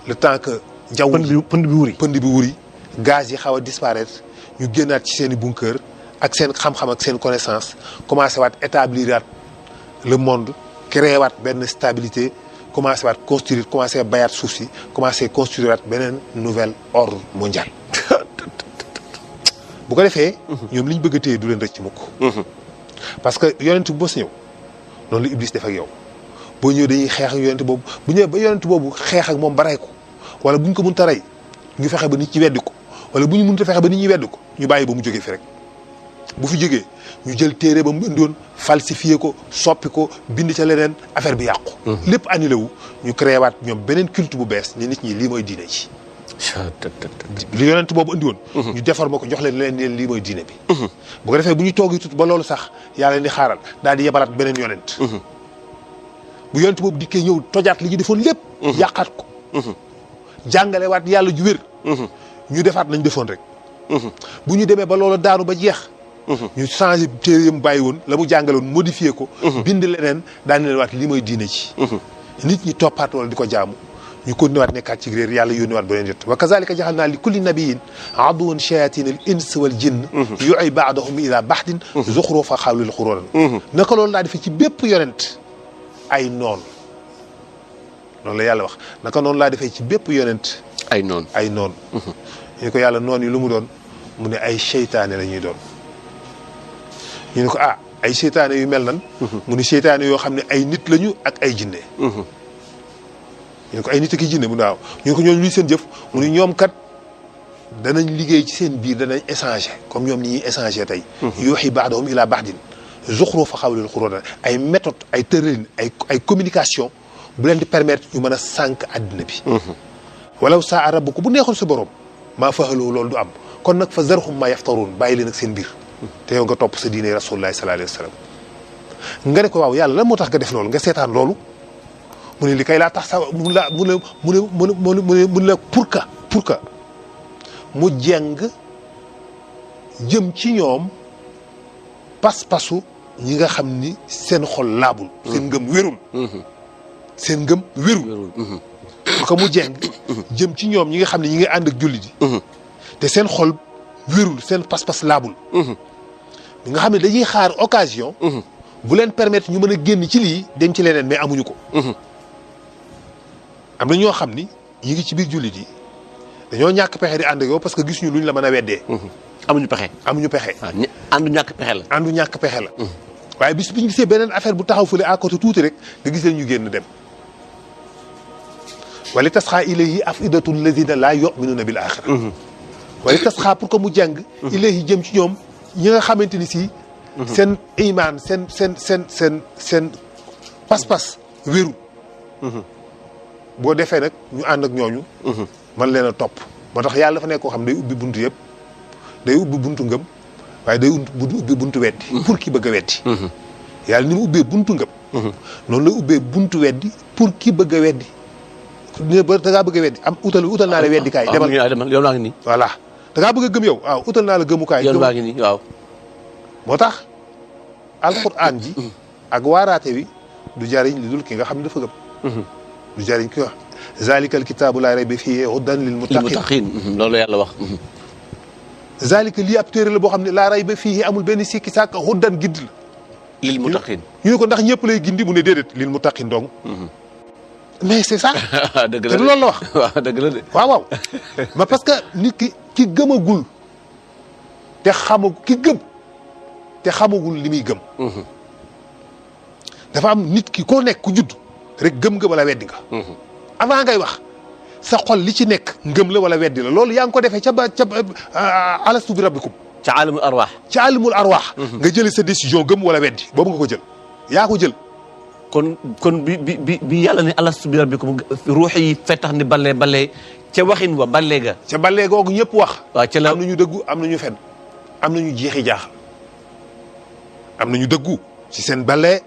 le temps que jaww pënd bi wuri gaz yi xaw a disparaître ñu génnaat ci seen i bunker ak seen xam-xam ak seen connaissance commencé waat établir waat le monde créé waat benn stabilité commencé waat construire commencé bayaat suuf si commencé construire waat beneen nouvel ordre mondial bu ko defee ñoom li ñu bëgg a téye du leen rëcc mukk parce que yonent bu bës ñëw noonu la Iblis def ak yow boo ñëw dañuy xeex ak yonent boobu bu ñëwee ba yonent boobu xeex ak moom ba rey ko wala bu ñu ko mënta rey ñu fexe ba nit ñi weddi ko wala bu ñu mënta fexe ba nit ñi weddi ko ñu bàyyi ba mu jógee fi rek bu fi jógee ñu jël téere ba mu indiwoon falsifié ko soppi ko bind ca leneen affaire bi yàqu. lépp annulé wu ñu créé waat ñoom beneen culte bu bees ni nit ñi lii mooy diine ji. li yonent boobu indi woon ñu defar ma ko jox leen lii mooy diine bi bu ko defee bu ñu toogee tut ba loolu sax yàlla ni xaaral daal di yebalaat beneen yonent bu yonent boobu dikkee ñëw tojaat li ñu defoon lépp yàqaat ko jàngale waat yàlla ju wér ñu defaat nañ defoon rek bu ñu demee ba loolu daanu ba jeex ñu changé téere yam bàyyi woon la mu jàngale woon modifié ko bind leneen daal di leen waat lii mooy diine ji nit ñi toppaat wala di ko jaamu ñu continué waat nekkaat ci réer yàlla yónni waat beneen jot wa kazalika jaxalnaa li kulli nabiyin aduwan shayatin al ins wal jinn yu'i ba'dahum ila ba'din zuxrufa qawlil xuróoran naka loolu daa defee ci bépp yonent ay noon loolu la yàlla wax naka noonu laa defee ci bépp yonent ay noon ñu ko yàlla noon yi lu mu doon mu ne ay seytaane la ñuy doon ñu ne ko ay seytaane yu mel nan mu ne seytaane yoo xam ne ay nit lañu ak ay jinne ñu ne ko ay nit ak i jinne mu ne waaw ñu ne ko ñooñu luy seen jëf mu ne ñoom kat danañ liggéey ci seen biir danañ échanger comme ñoom ni ñuy échanger tey yuuxi ba'dahum ila ba'din zuxrufa qawlil xuróoran ay méthode ay tëralin ay communication bu leen di permettre ñu mën a sànq àddina bi walaw saa rabbuka bu neexoon sa borom maa faxaloo loolu du am kon nag fa zarhum ma yaftaruun bàyyi leen ak seen biir te yow nga topp sa diine rasulullahi sallallahu alayhi wa sallam nga ne ko waaw yàlla lan moo tax nga def loolu nga seetaan loolu mu ne li kay laa tax sa mu la pour que mu jeng jëm ci ñoom pas-pasu ñi nga xam ni seen xol laabul seen ngëm wérul seen ngëm wérul pour que mu jeng jëm ci ñoom ñi nga xam ne ñi ngi ànd ak jullit yi te seen xol wérul seen pas-pas laabul nga xam ne dañuy xaar occasion bu leen permettre ñu mën a génn ci lii dem ci leneen mais amuñu ko am na ñoo xam ni ñi ngi ci biir jullit yi dañoo ñàkk pexe di ànd ak yow parce que gis ñu luñ la mën a weddee. amuñu pexe. amuñu pexe. waaw àndu ñàkk pexe la. àndu ñàkk pexe la. waaye bis bu ñu gisee beneen affaire bu taxaw fële à côté tuuti rek nga gis leen ñu génn dem. wala tasxaa ilayhi afidatu alladina laa yuminuuna bil axira. wala tasxaa pour que mu jàng. ilayhi jëm ci ñoom ñi nga xamante ni si. seen imaan seen pas-pas wéru. boo defee nag ñu ànd ak ñooñu. man leen a topp moo tax yàlla dafa nekk koo xam day ubbi buntu yëpp day ubbi buntu ngëm waaye day ubbi buntu weddi. pour ki bëgg a weddi. yàlla ni mu ubbee buntu ngëm. noonu lay ubbee buntu weddi pour ki bëgg a weddi. ne ba da ngaa bëgg a weddi am utal naa la weddi kaay. demal yow laa ngi nii. voilà da ngaa bëgg a gëm yow waaw utal naa la gëmukaay. yow laa ngi nii waaw. moo tax alxuraan ji. ak waaraate wi du jariñ li dul ki nga xam ne dafa gëm. du jariñ ki wax. zalika alkitaabu laa rayba fiihi hudan lil muttaqin loolu yàlla wax. zalika lii ab téere la boo xam ne laa rayba fiihi amul benn sikki sàkk hudan gidd la. lil muttaqin ñu ne ko ndax ñëpp lay gindi mu ne déedéet lil muttaqin dong. mais c'est ça. dëgg la te loolu la wax. waaw dëgg la de. waaw mais parce que nit ki gëmagul te xamagul li muy gëm. dafa am nit ki koo nekk ku judd rek gëm nga wala weddi nga. avant ngay wax sa xol li ci nekk ngëm la wala weddi la loolu yaa ngi ko defee ca alastu bi rabbikum. ca alimul arwaax. ca alimul arwaax. nga jëlee sa décision gëm wala weddi boobu nga ko jël yaa ko jël. kon bi yàlla ne alastu bi rabbikum ruux yi fettax ni balee ca waxin wa balee ga. ca balee googu ñëpp wax. waaw ca la am na ñu dëggu am na ñu fen am na ñu jeexi jaaxal am na ñu dëggu ci seen balee.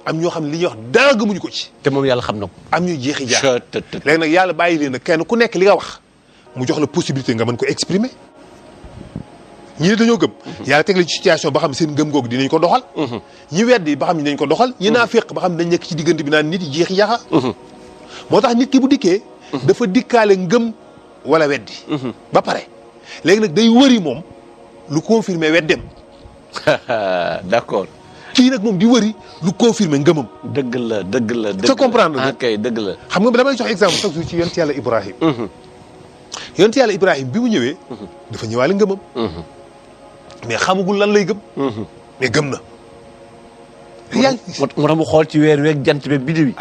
am ñoo xam ne li ñuy wax dara gëmuñu ko ci. te moom yàlla xam na ko. am ñu jeexi jaaxal léegi nag yàlla bàyyi leen nag kenn ku nekk li nga wax mu jox la possibilité nga mën ko exprimer. ñii dañoo gëm. yàlla teg la ci situation ba xam seen ngëm googu dinañ ko doxal. ñi weddi ba xam ne dinañ ko doxal. ñi naa féq ba xam ne dañ nekk ci diggante bi naan nit yi jeexi jaaxa. moo tax nit ki bu dikkee. dafa dikkaale ngëm wala weddi. ba pare léegi nag day wëri moom lu confirmer weddem. d'accord. kii nag moom di wëri lu confirmer ngëmam. dëgg la. te comprendre nga. ok dëgg la. xam nga damay jox exemple chaque jour ci yonent yàlla Ibrahim. yonent yàlla Ibrahim bi mu ñëwee. dafa ñëwaale ngëmam. mais xamagul lan lay gëm. mais gëm na. yaa ngi moo tax mu xool ci weer weeg jant beeg biddew yi.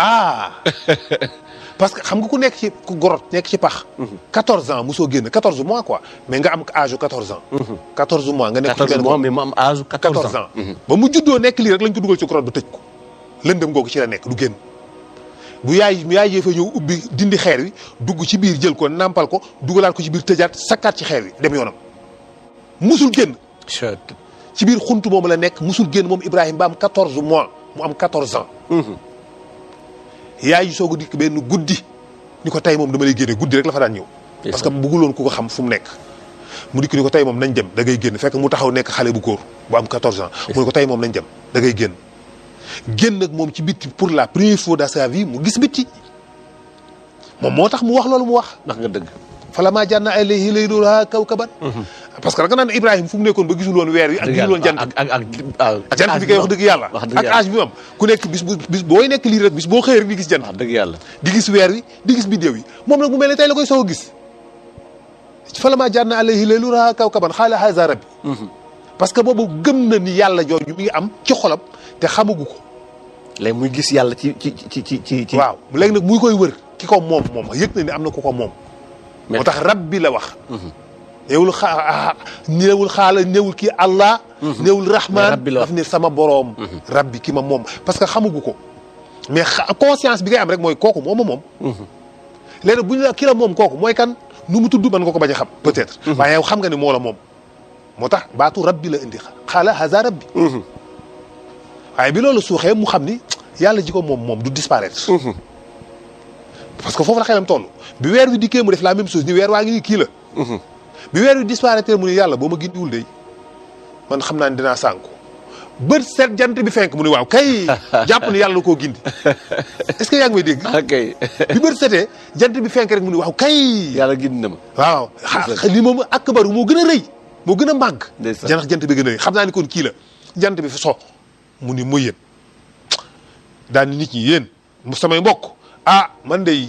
parce que xam nga ku nekk ci ku gorot nekk ci pax. 14 ans mosoo génn 14 mois quoi mais nga am âge 14 ans. 14 mois nga nekk ci 14 mois mais mu am âge 14 ans. ba mu juddoo nekk lii rek lañ ko dugal ci gorot ba tëj ko lëndëm googu ci la nekk du génn. bu yaay jee fa ñëw ubbi dindi xeer wi dugg ci biir jël ko nàmpal ko dugalaat ko ci biir tëjaat sakkaat ci xeer wi dem yoonam musul génn. ci biir xuntu moom la nekk musul génn moom Ibrahima ba am 14 mois mu am 14 ans. yaay yi soog a dikk benn guddi ni ko tey moom dama lay génne guddi rek la fa daan ñëw. parce que bëgguloon ku ko xam fu mu nekk. mu dikk ni ko tey moom nañ dem da ngay génn fekk mu taxaw nekk xale bu góor bu am 14 ans. mu ne ko tey moom nañ dem da ngay génn. génn ak moom ci bitti pour la première fois dans sa vie mu gis bitti moom moo tax mu wax loolu mu wax. ndax nga dëgg. falammaa janna alayhi layluhaa kawkaban. parce que da nga naan Ibrahima fu mu nekkoon ba gisul woon weer wi. ak gisul woon jant bi ak jant bi kay wax dëgg yàlla. ak âge bi mu am ku nekk bis booy nekk lii rek bis boo xëyee rek di gis jant. wax dëgg yàlla di gis weer wi di gis biddéew yi moom nag mu mel ne tey la koy soog a gis. falammaa janna alayhi layluhaa kawkaban qaala haazaa rabbii. parce que boobu gëm na ni yàlla jooju mi ngi am ci xolam te xamagu ko. léegi muy gis yàlla ci. waaw léegi nag muy koy wër ki ko moom yëg na ni am na ku ko moom. moo tax rabbi la wax. néewul xaala néewul kii Allah. néewul rahman daf ne sama boroom. rabbi ki ma moom parce que xamagu ko. mais conscience bi ngay am rek mooy kooku moom moom. léegi bu ñu la ki la moom kooku mooy kan nu mu tudd mën nga ko bañ a xam peut-être. waaye yow xam nga ni moo la moom. moo tax baatu rabbi la indi xaala haza rabbi. waaye bi loolu suuxee mu xam ni yàlla ji ko moom du disparaître. parce que foofu la xelam toll bi weer wi dikkee mu def la même chose ni weer waa ngi nii kii la. bi weer wi disparaître mu ni yàlla boo ma gindiwul de man xam naa ne dinaa sànku bët set jant bi fenk mu ni waaw kay jàpp ni yàlla na koo gindi est-ce que yaa ngi may dégg. ok bi bët setee jant bi fenk rek mu ni waaw kay. yàlla gindi na ma. waaw li moom akbaru moo gën a rëy moo gën a màgg. ndeysaan jant bi gën a rëy xam naa ni kon kii la jant bi fi so mu ni mooy yéen daan nit ñi yéen samay mbokk. man de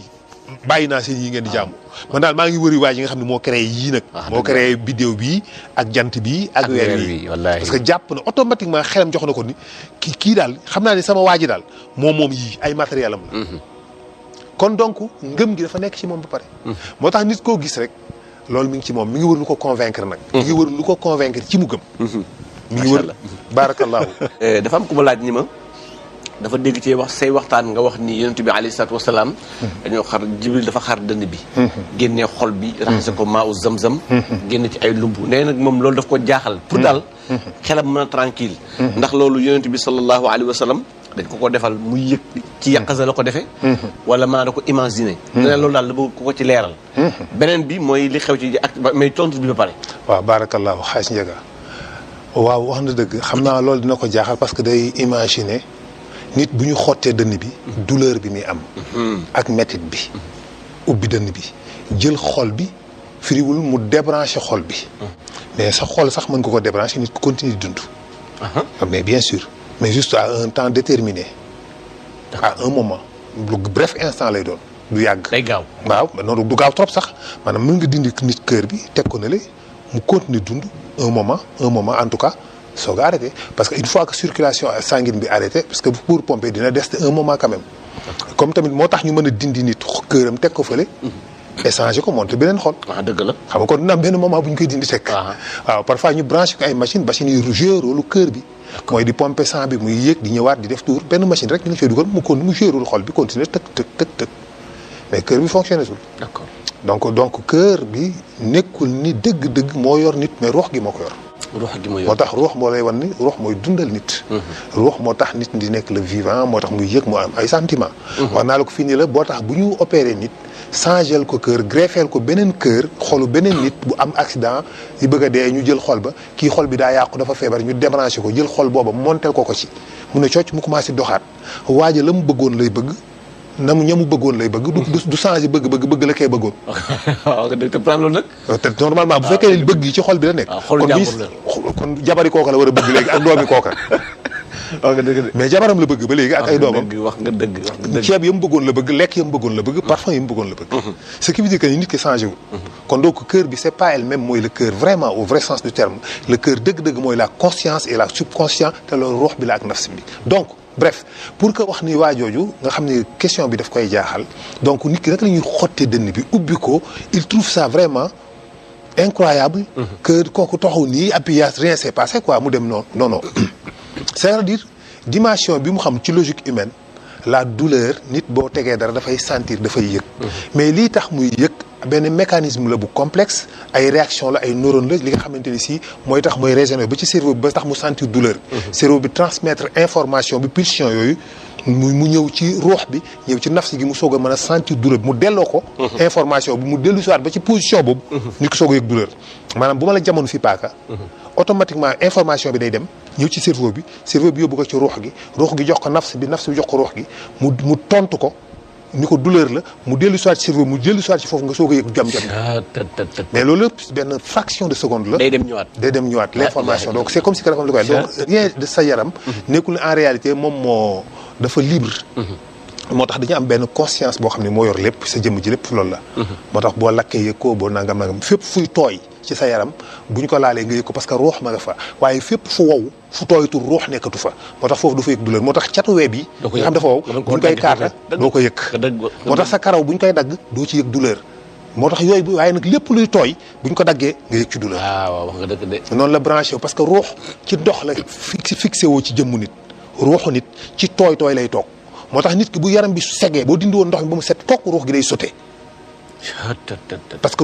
bàyyi naa seen yi ngeen di jaamu man daal maa ngi wëri waa ji nga xam ne moo créé yii nag moo créé bidéo bii ak jant bii ak weer wi parce que jàpp na automatiquement xelam jox na ko ni kii daal xam naa ne sama waa ji daal moom yii ay matériel am la kon donc ngëm gi dafa nekk ci moom ba pare moo tax nit koo gis rek loolu mi ngi ci moom mi ngi wër lu ko convaincre nag mi ngi wër lu ko convaincre ci mu gëm mi ngi wër baarakallaahu dafa am ku ma laaj ni ma dafa dégg ci wax say waxtaan nga wax ni yonent bi alayhi salaatu wasalaam dañoo xar jibril dafa xar dënn bi génnee xol bi raxase ko maa u zam-zam génne ci ay lumb nee nag moom loolu daf ko jaaxal pour daal xelam mën a tranquille ndax loolu yonent bi sallallahu alayhi wa sallam dañ ko defal muy yëg ci yàqasa la ko defee wala maa da ko imaginer ne loolu daal da bëgg ko ci leeral beneen bi mooy li xew ci ak mais tontu bi ba pare waaw baarakallaahu xaaj njëga waaw wax na dëgg xam naa loolu dina ko jaaxal parce que day imaginer nit bu ñu xottee dënn bi douleur bi muy am ak métit bi ubbi dënn bi jël xol bi firiwul mu débranché xol bi mais sa xol sax mën nga ko débranché nit ku continue di dund mais bien sûr mais juste à un temps déterminé à un moment lu bref instant lay doon du yàgg day gaaw waaw noonu du gaaw trop sax maanaam mën nga dindi nit cœur bi teg ko na le mu continuer dund un moment en tout cas soo ko arrêté parce que une fois que circulation sanguine bi arrêté parce que pour pomper dina des un moment quand même comme tamit moo tax ñu mën a dindi nit këram teg ko fële échanger ko monter beneen xol dëgg la xam nga kon dina am benn moment bu ñu koy dindi teg waaw parfois ñu branché ko ay machines yu joué rôle cœur bi mooy di pomper sang bi muy yéeg di ñëwaat di def tour benn machine rek ñu ngi fay dugal mu joué rôle xol bi continuer tëg mais cœur bi fonctionné tul d'accord donc cœur bi nekkul ni dëgg-dëgg moo yor nit mais ruux gi moo ko yor moo tax ruux moo lay wan ni ruux mooy dundal nit ruux moo tax nit di nekk le vivant moo tax muy yëg moo am ay sentiment wax naa la ko fii nii la boo tax bu ñu opéré nit changel ko cœur greffeel ko beneen cœur xolu beneen nit bu am accident yi bëgg a dee ñu jël xol ba kii xol bi daa yàqu dafa feebar ñu débranché ko jël xol booba montel ko ci mu ne cocc mu commencé doxaat waaja la mu bëggoon lay bëgg na mu ñamu bëggoon lay bëgg du changé bëgg la koy bëggoon waaw te plan loolu nag te normalement bu fekkee ne bëgg yi ci xol bi la nekk kon jabari kooka la war a bëgg léegi ak doomi kooka wax nga dëgg mais jabaram la bëgg ba léegi ak ay doomam wax nga dëgg ceeb yam bëggoon la bëgg lekk yam bëggoon la bëgg parfum yam bëggoon la bëgg ce qui veut dire que nit ki changé wul kon donc cœur bi c'est pas elle-même mooy le cœur vraiment au vrai sens du terme le cœur dëgg-dëgg mooy la conscience et la subconscience te loolu ruux bi la ak nafs bi donc bref pour que wax ni waa jooju nga xam ne question bi daf koy jaaxal donc nit ki naka la ñuy xottee dënn bi ubbi ko il trouve ça vraiment incroyable que kooku taxaw nii et puis rien s'est passé quoi mu dem noonu non c'est-à-dire dimension bi mu xam ci logique humaine la douleur nit boo tegee dara dafay sentir dafay yëg mais lii tax muy yëg benn mécanisme la bu complexe ay réaction la ay neurones la li nga xamante ni si mooy tax mooy régénérer ba ci cerveau bi ba tax mu sentir douleur cerveau bi transmettre information bi pulsion yooyu mu ñëw ci ruux bi ñëw ci nafsi gi mu soog a mën a sentir douleur bi mu delloo ko information bi mu dellu siwaat ba ci position boobu nit ko soog a yëg douleur maanaam bu ma la jamono fi paaka automatiquement information bi day dem ñëw ci cerveau bi yóbbu ko ci ruux gi jox ko nafs bi jox ko ruux gi mu tontu ko ni ko douleur la mu dellu soit ci cerveau mu dellu soit ci foofu nga soog a yëg jam-jam mais loolu lépp benn fraction de seconde la day dem ñëwaat l'information donc c'est comme si que dafa am lu koy donc rien de sa yaram nekkul en réalité moom moo dafa libre moo tax dañu am benn conscience boo xam ne moo yor lépp sa jëmm ji lépp loolu la moo tax boo lakkee yëg ko boo nangam fépp fuy tooy ci sa yaram bu ñu ko laalee nga yëg ko parce que ruux ma nga fa waaye fépp fu wow fu tooytul ruux nekkatu fa moo tax foofu du fa yëg douleur moo tax catu wee bi nga xam dafa wow bu ñu koy kaata doo ko yëg moo tax sa karaw bu ñu koy dagg doo ci yëg douleur moo tax yooyu waaye nag lépp luy tooy bu ñu ko daggee nga yëg ci douleur waaw wax nga dëgg de noonu la branché parce que ruux ci ndox la fixé woo ci jëmmu nit ruuxu nit ci tooy lay toog moo tax nit ki bu yaram bi segee boo dindi woon ndox mi ba mu set toog ruux gi day sauté parce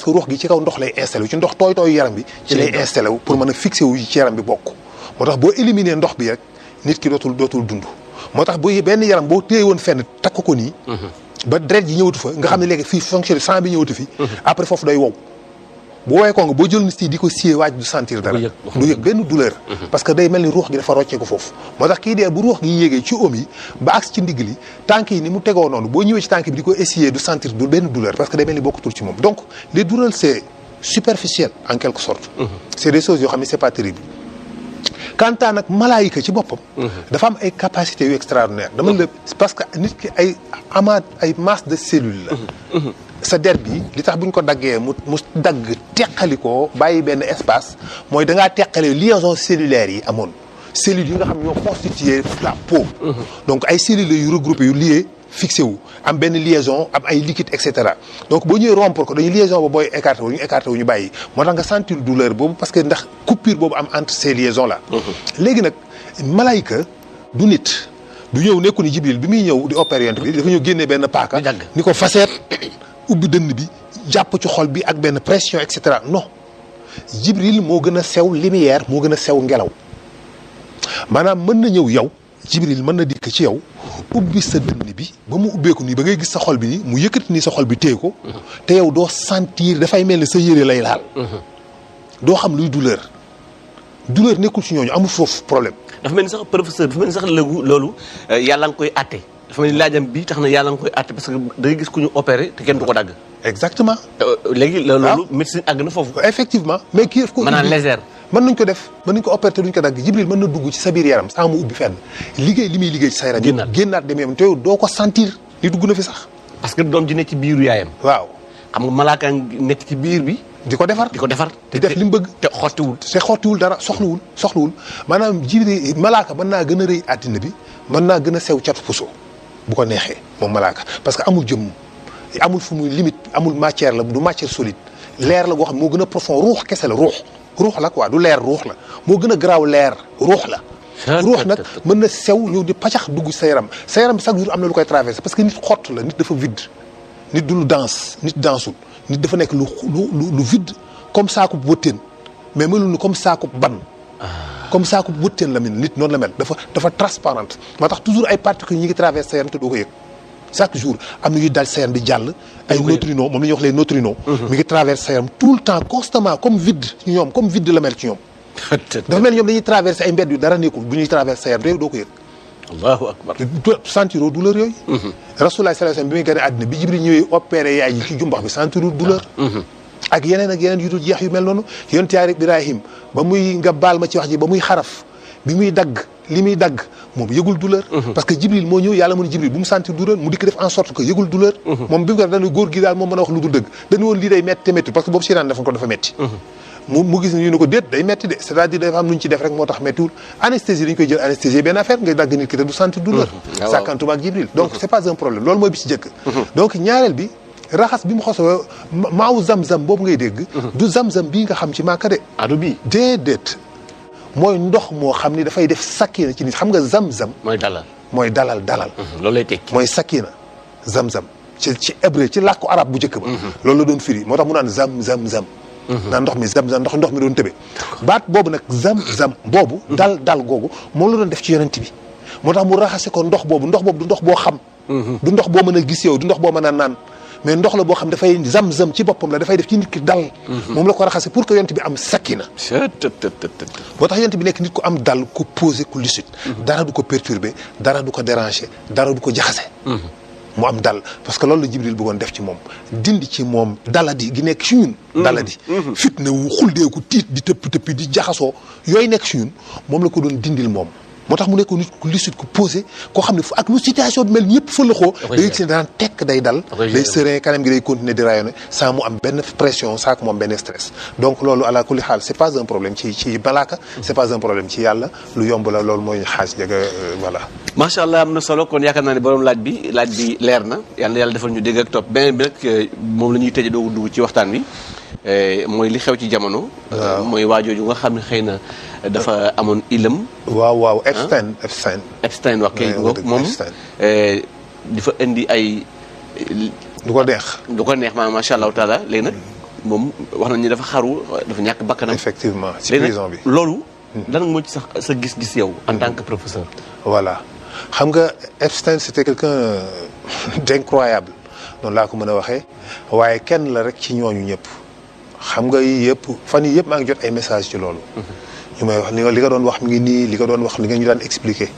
que ruux gi ci kaw ndox lay installé wu ci ndox tooy yaram bi ci lay installé wu pour mën a fixé wu ci yaram bi bokk moo tax boo éliminer ndox bi rek nit ki dootul dund moo tax bu benn yaram boo téye woon fenn takk ko nii ba deret ji ñëwatu fa nga xam ne léegi fii fonctionné sang bi ñëwatu fi après foofu day wow bu woowee ko nga boo jël nit di ko siyee waaj du sentir dara du yëg benn douleur parce que day mel ni ruux gi dafa roccee ko foofu moo tax kii dee bu ruux gi yéegee ci oom yi ba agsi ci ndigg li tànk yi ni mu tegoo noonu boo ñëwee ci tànk bi di ko essayer du sentir du benn douleur parce que day mel ni bokkutul ci moom donc les douleurs c'est superficiel en quelque sorte c'est des choses yoo xam ne c'est pas terrible quant à nag malaayika ci boppam. dafa am ay capacités yu extraordinaire dama la parce que nit ki ay amaat ay masse de cellules la. sa der bi li tax bu ñu ko daggee mu dagg teqali ko bàyyi benn espace mooy da ngaa teqale liaison cellulaire yi amoon cellules yi nga xam ñoo constitué la peau. donc ay cellules yu regroupé yu lié fixé wu am benn liaison am ay liquide et cetera donc boo ñëwee rompre ko dañuy liaison ba booy écarté wu ñu bàyyi moo tax nga sentir douleur boobu parce que ndax coupure boobu am entre ces liaisons là. léegi nag malaayika du nit du ñëw nekku ni Jibril bi muy ñëw di opérer yonent bi dafa ñëw génnee benn paaka ni ko faseet ubbi dënn bi jàpp ci xol bi ak benn pression et cetera non Jibril moo gën a sew lumière moo gën a sew ngelaw maanaam mën na ñëw yow Jibril mën na dikk ci yow ubbi sa dënn bi ba mu ubbeeku nii ba ngay gis sa xol bi nii mu yëkkati nii sa xol bi téye ko te yow doo sentir dafay mel ni sa yére lay laal doo xam luy douleur nekkul ci ñooñu amul foofu problème. dafa mel ni sax professeur dafa mel ni sax loolu yàlla nga koy àtte dafa mel ni laajam bi tax na yàlla nga koy àtte parce que da ngay gis ku ñu opéré te kenn du ko dagg. exactement. léegi loolu médecine àgg na foofu. effectivement mais kii daf ko. maanaam légère. mën nañ ko def mën nañ ko opérer te duñ ko dagg Jibril mën na dugg ci sa biir yaram sans mu ubbi fenn liggéey li muy liggéey ci sa yaram. génnaat dem yam te yow doo ko sentir ni dugg na fi sax. parce que doom ji nekk ci biiru yaayam. waaw xam nga malaaka nekk ci biir bi. di ko defar di def li mu bëgg. te xottiwul dara soxlawul maanaam Jibril malaaka mën naa gën a rëy àddina bi mën naa gën a sew catu puso bu ko neexee moom malaaka parce que amul jëmm amul fu muy limite amul matière la du matière solide leer la goo xam moo gën a profond ruux kese la ruux la quoi du leer ruux la moo gën a garaaw leer ruux la. ruux nag mën na sew ñëw di pacax dugg sa yaram bi chaque jour am na lu koy traversé parce que nit xott la nit dafa vide nit du lu danse nit dansul nit dafa nekk lu vide comme saako wëttéen mais melul ni comme saako ban. comme saako wëttéen la mel nit noonu la mel dafa transparente moo tax toujours ay particules ñi ngi traversé sa yaram te doo ko yëg. chaque jour am na ñuy dal sa yaram di jàll ay neutrinos moom la ñuy wax les neutrinos mi ngi traverse sa yaram tout le temps constamment comme vide ci ñoom comme vide la mel ci ñoom dafa mel ñoom dañuy traversé ay mbedd yu dara nekkul bu ñuy traversé sa yaram te yow doo ko yëg allahu akbar sentiroo douleur yooyu rasulullah sallallahu alayhi wasallam bi muy gën a àddina bi Jibril ñëwee opéré yaay ji ci jumbax bi sentiroo douleur ak yeneen yu dul jeex yu mel noonu yonent Yàlla Ibrahim ba muy nga baal ma ci wax ji ba muy xaraf bi muy dagg li muy dagg moom yëgul douleur parce que Jibril moo ñëw yàlla mu ne Jibril bu mu sentir douleur mu dikk def en sorte que yëgul douleur moom bi mu ko dañu góor gi daal moom mën a wax lu dul dëgg dañu woon lii day metti te metti parce que boobu siraan defoon ko dafa metti mu gis ñu ne ko déet day metti de c'est-à-dire dafa am lu ñu ci def rek moo tax mettiwul anesthésie dañu koy jël anesthésie benn affaire ngay dagg nit ki te du sentir douleur sàkkantuma ak Jibril donc c'est pas un problème loolu mooy bi ci jëkk donc ñaareel bi raxas bi mu xosoo maaw zam-zam boobu ngay dégg du zam-zam bii nga xam ci Màkka de adu bi déedéet mooy ndox moo xam ni dafay def sakina ci nit xam nga zam-zam mooy dalal loolu lay tekki mooy sakina zam-zam ci hébreu ci làkku arab bu njëkk ba loolu la doon firi moo tax mu naan zam-zam naan ndox mi zam-zam ndox mi doon tëbe baat boobu nag zam-zam boobu dal googu moom la doon def ci yonent bi moo tax mu raxase ko ndox boobu du ndox boo xam du ndox boo mën a gis yow du ndox boo mën a naan mais ndox la boo xam dafay zam-zam ci boppam la dafay def ci nit ki dal moom la ko raxase pour que yonent bi am sakina moo tax yonent bi nekk nit ku am dal ku posé ku lucide dara du ko perturbé dara du ko dérangé dara du ko jaxase mu am dal parce que loolu la Jibril bëggoon def ci moom dindi ci moom daladi gi nekk ci ñun daladi fitna wu xuldeeku tiit di tëpp di jaxasoo yooyu nekk ci ñun moom la ko doon dindil moom moo tax mu nekk nit ku lucide ku posé koo xam ne fu ak lu situation bi mel ñëpp fëlaxoo da ngay gis ne daan tekk day dal day serein kanam gi day continuer di rayonner sans mu am benn pression sans que mu am benn stress donc loolu ala kulli xaal c'est pas un problème ci malaaka c'est pas un problème ci yàlla lu yomb la loolu mooy xaaj jaga voilà macha allah am na solo kon yaakaar naa ne borom laaj bi leer na yàlla defal ñu dégg ak topp beneen bi nag moom la ñuy tëjee doogu dugg ci waxtaan wi mooy li xew ci jamono mooy waajooju nga xam ne xëy na dafa amoon ilam waaw Epstein wax kay moom dafa indi ay du ko neex maanaam macha allahu taala léegi nag moom wax nañ ni dafa xaru dafa ñàkk bakkanam effectivement ci prison bi loolu lan moo ci sax sa gis-gis yow en tant que professeur voilà xam nga Epstein c'était quelqu'un d'incroyable noonu laa ko mën a waxee waaye kenn la rek ci ñooñu ñëpp xam nga yii yëpp fan yii yëpp maa ngi jot ay message ci loolu ñu may wax li nga doon wax mi ngi nii li nga doon wax li nga ñu daan expliquer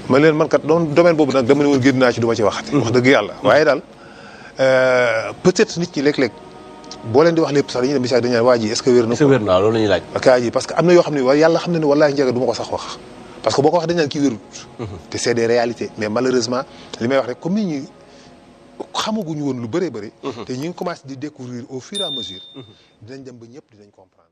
ma leen man kat domaine boobu nag dama ne woon génn naa ci du ma ci waxati wax dëgg yàlla waaye daal peut-être nit ñi léeg-léeg boo leen di wax lépp sax dañuy dem bi sax dañu naan waa ji est-ce que wér na. est-ce que wér na loolu la ñuy laaj. kaa ji parce que am na yoo xam ne wa yàlla xam ne ne wallaahi Ndiaga du ma ko sax wax parce que boo ko wax dañu naan kii wérut. te c'est des réalités mais malheureusement li may wax rek comme ni ñuy xamaguñu woon lu bëree bëri. te ñu ngi commencé di découvrir au fur et à mesure. dinañ dem ba ñëpp dinañ comprendre.